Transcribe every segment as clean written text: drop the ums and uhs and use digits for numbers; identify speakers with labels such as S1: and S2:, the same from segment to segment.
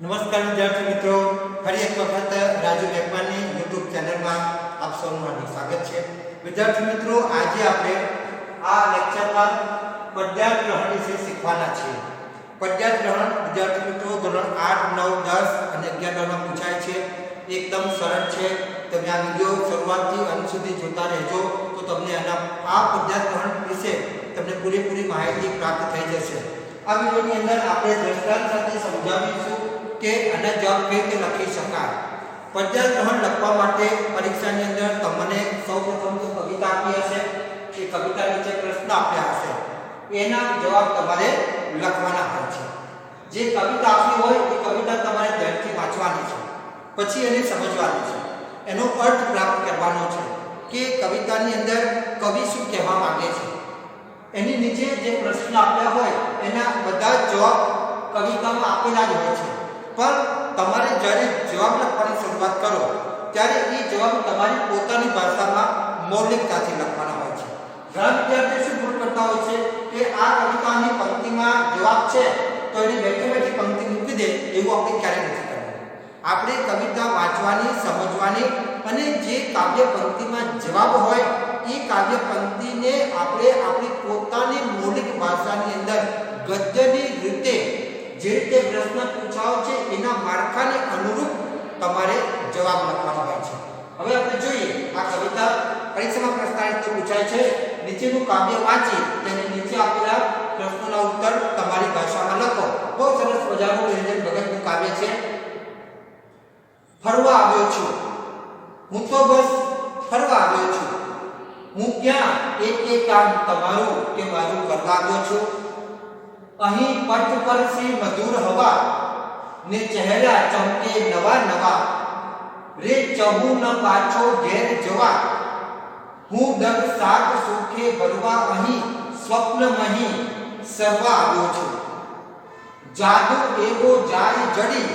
S1: નમસ્કાર વિદ્યાર્થી મિત્રો, ફરી એક વખત રાજુ મેકવાનની YouTube ચેનલમાં આપ સૌનું હાર્દિક સ્વાગત છે. વિદ્યાર્થી મિત્રો, આજે આપણે આ લેક્ચરમાં પદ્યાર્થ ગ્રહણ વિશે શીખવાના છીએ. પદ્યાર્થ ગ્રહણ વિદ્યાર્થી મિત્રો ધોરણ 8, 9, 10 અને 11 ધોરણમાં પૂછાય છે. એકદમ સરળ છે. તમે આ વિડિયો શરૂઆતથી અંત સુધી જોતા રહેજો તો તમને આ પદ્યાર્થ ગ્રહણ વિશે તમને પૂરેપૂરી માહિતી પ્રાપ્ત થઈ જશે. આ વિડિયોની અંદર આપણે દ્રષ્ટાંત સાથે સમજાવીશું કે આના જવાબ કઈ રીતે લખી શકાય. પદ્યાર્થ ગ્રહણ લખવા માટે પરીક્ષાની અંદર તમને સૌપ્રથમ તો કવિતા આપી હશે, એ કવિતા નીચે પ્રશ્ન આપ્યા હશે, એના જવાબ તમારે લખવાના હોય છે. જે કવિતા આપી હોય એ કવિતા તમારે ધ્યાનથી વાંચવાની છે, પછી એને સમજવાની છે, એનો અર્થ પ્રાપ્ત કરવાનો છે કે કવિતાની અંદર કવિ શું કહેવા માંગે છે. એની નીચે જે પ્રશ્ન આપ્યા હોય એના બધા જવાબ કવિતામાં આપેલા જ હોય છે, પણ તમારે જ્યારે જવાબ લખવાની શરૂઆત કરો ત્યારે એ જવાબ તમારી પોતાની ભાષામાં મૌલિકતાથી લખવાના હોય છે. ઘણા વિદ્યાર્થીઓ શું ભૂલ કરતા હોય છે કે આ કવિતાની પંક્તિમાં જવાબ છે તો એની બેઠી બેઠી પંક્તિ મૂકી દે, એવું આપણે ક્યારેય નથી કરવું. આપણે કવિતા વાંચવાની, સમજવાની અને જે કાવ્ય પંક્તિમાં જવાબ હોય એ કાવ્ય પંક્તિને આપણે આપણી પોતાની મૌલિક ભાષાની અંદર ગદ્યની રીતે જે રીતે પ્રશ્ન પૂછાયો છે એના માળખાને અનુરૂપ તમારે જવાબ લખવાનો હોય છે. હવે આપણે જોઈએ આ કવિતા પરીક્ષામાં પ્રશ્ન આ રીતે પૂછાય છે. નીચેનું કાવ્ય વાંચી તેને નીચે આપેલા પ્રશ્નોના ઉત્તર તમારી ભાષામાં લખો. બહુ સરસ મજાનું નિરંજન ભગતનું કાવ્ય છે. ફરવા આવ્યો છું, હું તો બસ ફરવા આવ્યો છું. હું ક્યાં એક કામ તમારું કે મારું કરવા આવ્યો છું. અહીં પટ પર સી મધુર હવા ને ચહેરા ચમકે નવા નવા. રે ચહુ ન પાછો ઘેર જવા. હું ડગ સાત સુખે ભરવા અહીં સ્વપ્ન મહી સરવા આવ્યો છું. જાદુ એવો જાય જડી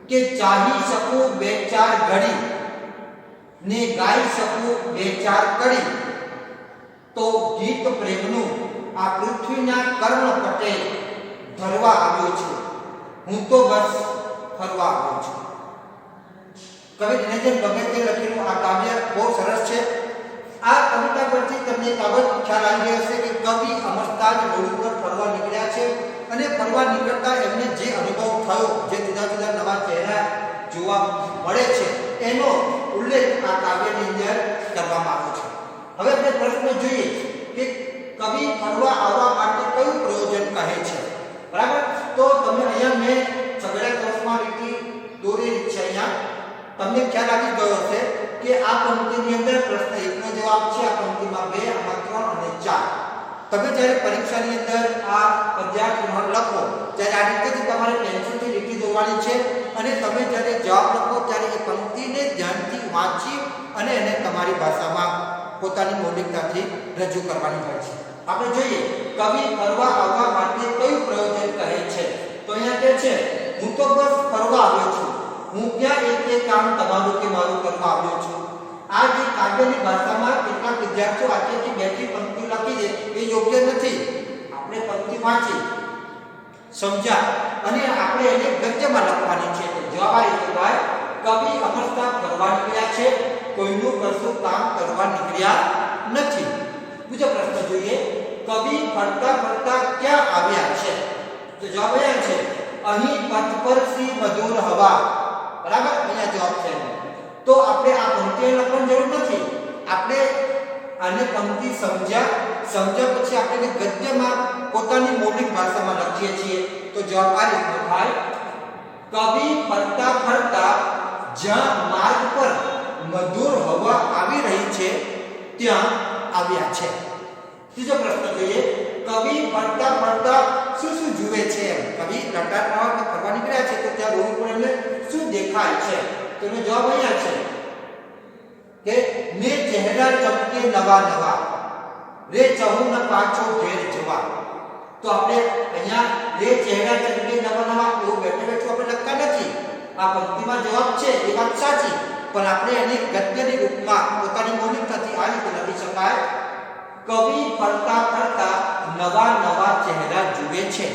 S1: કે ચાહી શકું બે ચાર ઘડી ને ગાઈ શકું બે ચાર કડી. તો ગીત પ્રેમનું આ પૃથ્વીના કર્ણ પટે ધરવા આવ્યો છું. હું તો બસ ફરવા આવ્યો છું. કવિ નિરંજન ભગતે લખેલું આ કાવ્ય બહુ સરસ છે. આ કવિતા પરથી તમને બાબત ખ્યાલ આવી હશે કે કવિ અમરતાજ રોડ ઉપર ફરવા નીકળ્યા છે અને ફરવા નીકળતા એમને જે અનુભવ થયો, જે જુદા જુદા નવા ચહેરા જોવા મળે છે એનો ઉલ્લેખ આ કાવ્યની અંદર કરવામાં આવ્યો છે. હવે આપણે પ્રશ્ન જોઈએ કે કવિ ફરવા આવવા માટે કયું પ્રયોજન કહે છે. બરાબર, તો તમે અહીંયા મેં છગડા કૌંસમાં લીટી દોરેલી છે. અહીંયા તમને ખ્યાલ આવી ગયો હશે કે આ પંક્તિની અંદર પ્રશ્ન 1 નો જવાબ છે, આ પંક્તિમાં 2, આમાં 3 અને 4. તમે જ્યારે પરીક્ષાની અંદર આ પદ્યાર્થ ગ્રહણ લખો ત્યારે આ રીતે જ તમારે પેન્સિલથી લીટી દોરવાની છે અને તમે જ્યારે જવાબ લખો ત્યારે એ પંક્તિને ધ્યાનથી વાંચી અને એને તમારી ભાષામાં પોતાની મૌલિકતાથી રજૂ કરવાની હોય છે. આપણે જોઈએ કવિ ફરવા આવવા માટે કયું પ્રયોજન કહે છે. તો અહીંયા કહે છે હું તો બસ ફરવા આવ્યો છું. હું ક્યાં એક કામ તમારું કે મારું કરવા આવ્યો છું. આ જે કાવ્યની ભાષામાં કેટલાક વિદ્યાર્થીઓ આખી બેઠી પંક્તિ લખી દે એ યોગ્ય નથી. આપણે પંક્તિ વાંચી સમજ્યા અને આપણે એને ગદ્યમાં લખવાની છે. તો જવાબ આ રીતે થાય કવિ અમરતા ફરવા નીકળ્યા છે, કોઈનું કશું કામ કરવા નીકળ્યા નથી. બીજો પ્રશ્ન જોઈએ કવિ ફરતા ફરતા ક્યાં આવ્યા છે. તો જવાબ એ છે અહીં પથ પર સી મધુર હવા. બરાબર, અહીંયા જવાબ છે. તો આપણે આ પંક્તિ લખવાની જરૂર નથી. આપણે આને પંક્તિ સમજ્યા પછી આપણે ગદ્યમાં પોતાની મૌલિક ભાષામાં લખીએ છીએ. તો જવાબ આ રીતનો થાય: કવિ ફરતા ફરતા જ્યાં માર્ગ પર મધુર હવા આવી રહી છે ત્યાં આવ્યા છે. ત્રીજો પ્રશ્ન જોઈએ. કવિ ફરતા ફરતા શું જુએ છે? કવિ લટારમાં ફરવા નીકળ્યા છે તો ત્યાં રોડ પર એમને શું દેખાય છે? તો એનો જવાબ અહીંયા છે કે ને ચહેરા ચમકે નવા નવા રે ચહુ ન પાછો ઘેર જવા. તો આપણે અહીંયા રે ચહેરા ચમકે નવા નવા એવું બેઠે આપણે લખતા નથી. આ પંક્તિમાં જવાબ છે એ વાત સાચી, પણ આપણે એને ગદ્યની રૂપમાં પોતાની મૌલિકતાથી આ રીતે લખી શકાય: કવિ ફરતા ફરતા નવા નવા ચહેરા જુએ છે.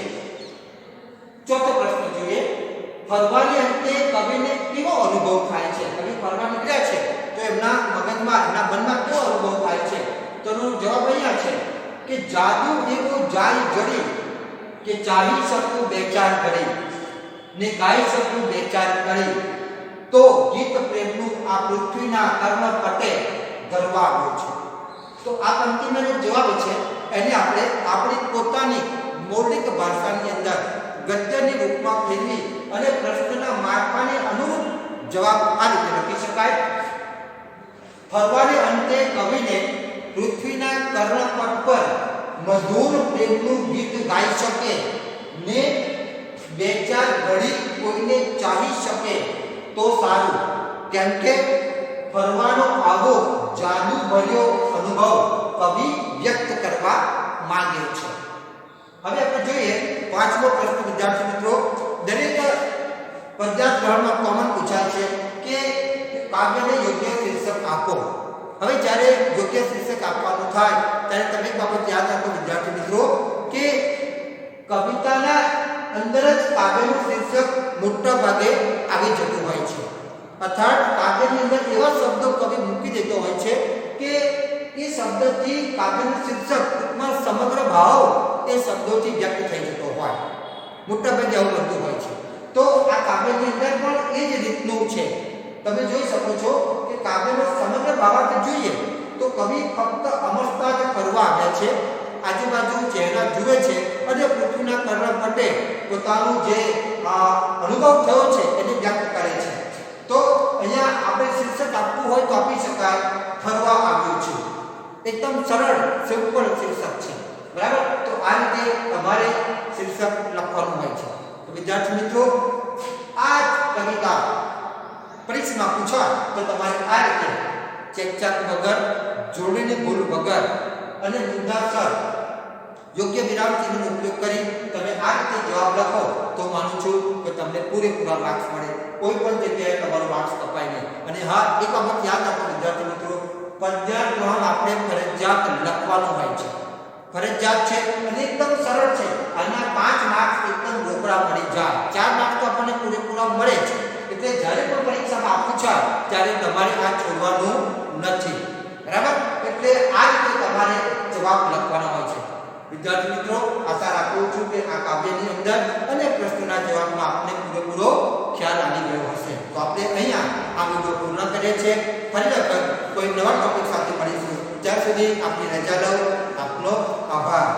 S1: ચોથો પ્રશ્ન જોઈએ. ફરવાની અંતે કવિને કેવો અનુભવ થાય છે? કવિ ફરવા નીકળ્યા છે તો એમના મગજમાં એમના મનમાં કેવો અનુભવ થાય છે? તો એનો જવાબ અહીંયા છે કે જાદુ એવો જાય જડી કે ચાહી શકું બે ચાર ઘડી ને ગાઈ શકું બે ચાર કડી તો ગીત પ્રેમનું આ પૃથ્વીના કર્મ પટે ગરવા આવ્યો છે. તો આ પંક્તિનો જે જવાબ છે એને આપણે આપણી પોતાની મૌલિક ભાષાની અંદર ગદ્યની રૂપમાં ફેરવી અને પ્રશ્નના માળખાને અનુરૂપ જવાબ આ રીતે લખી શકાય: ફરવાને અંતે કવિને પૃથ્વીના કર્ણપટ પર મધુર પ્રેમનું ગીત ગાઈ શકે ને બે ચાર ઘડી કોઈને ચાહી શકે તો સારું, કેમ કે ફરવાનો આવો જાદુ ભર્યો અનુભવ કવિ વ્યક્ત કરવા માંગે છે. હવે આપણે જોઈએ પાંચમો પ્રશ્ન. વિદ્યાર્થી મિત્રો, દરેક પદ્યાર્થ ગ્રહણમાં કોમન પૂછાય છે કે કાવ્યને યોગ્ય શીર્ષક આપો. હવે જ્યારે યોગ્ય શીર્ષક આપવાનું થાય ત્યારે તમે એક બાબત યાદ રાખો વિદ્યાર્થી મિત્રો કે કવિતાના અંદર જ કાવ્યનું શીર્ષક મોટા ભાગે આવી જતું હોય છે. અર્થાત કાવ્યની અંદર એવા શબ્દો કવિ મૂકી દેતો હોય છે કે એ શબ્દથી કાવ્યનું શીર્ષકમાં સમગ્ર ભાવ એ શબ્દોથી વ્યક્ત થઈ જતો હોય. મોટા ભાગે આવું બનતું હોય છે. તો આ કાવ્યની અંદર પણ એ જ રીતનું છે. તમે જોઈ શકો છો કે કાવ્યનો સમગ્ર ભાવાર્થ જોઈએ તો કવિ ફક્ત અમરતા જ કરવા આવ્યા છે. આજુબાજુ ચહેરા જુએ છે અને પૃથ્વીના કર્ણપટે પોતાનું જે અનુભવ થયો છે એને વ્યક્ત કરે છે. તો અહીંયા આપણે શીર્ષક આપવું હોય તો આપી શકાય: ફરવા આવ્યું છું. એકદમ સરળ સિમ્પલ શીર્ષક છે, બરાબર. તો આ રીતે તમારે શીર્ષક લખવાનું હોય છે. તો વિદ્યાર્થી મિત્રો, આ કવિતા પરીક્ષામાં પૂછાય તો તમારે આ રીતે ચેકચાક વગર, જોડણીની ભૂલ વગર અને મુદ્દાસર યોગ્ય વિરામ ચિહ્નનો ઉપયોગ કરી તમે આ રીતે જવાબ લખો તો માનું છું કે તમને પૂરેપૂરા માર્ક્સ મળે. કોઈ પણ જગ્યાએ તમારો માર્ક્સ કપાય નહીં. અને હા, એક વખત યાદ રાખો વિદ્યાર્થી મિત્રો, પદ્યાર્થ ગ્રહણ આપણે ફરજિયાત લખવાનું હોય છે. ફરજિયાત છે અને એકદમ સરળ છે. આના 5 માર્ક્સ એકદમ રોકડા મળી જાય. 4 માર્ક્સ તો આપણને પૂરેપૂરા મળે છે. એટલે જ્યારે પણ પરીક્ષામાં પૂછાય ત્યારે તમારે આ છોડવાનું નથી, બરાબર. એટલે આ રીતે તમારે જવાબ લખવાનો હોય છે. વિદ્યાર્થી મિત્રો, આશા રાખું છું કે આ કાવ્યની અંદર અને પ્રશ્નના જવાબમાં આપને પૂરેપૂરો ખ્યાલ આવી ગયો હશે. તો આપણે અહીંયા આ વિડિયો પૂર્ણ કરીએ છીએ. ફરી વખત કોઈ નવા ટોપિક સાથે મળીશું. ત્યાં સુધી આપની રજા લો. આપનો આભાર.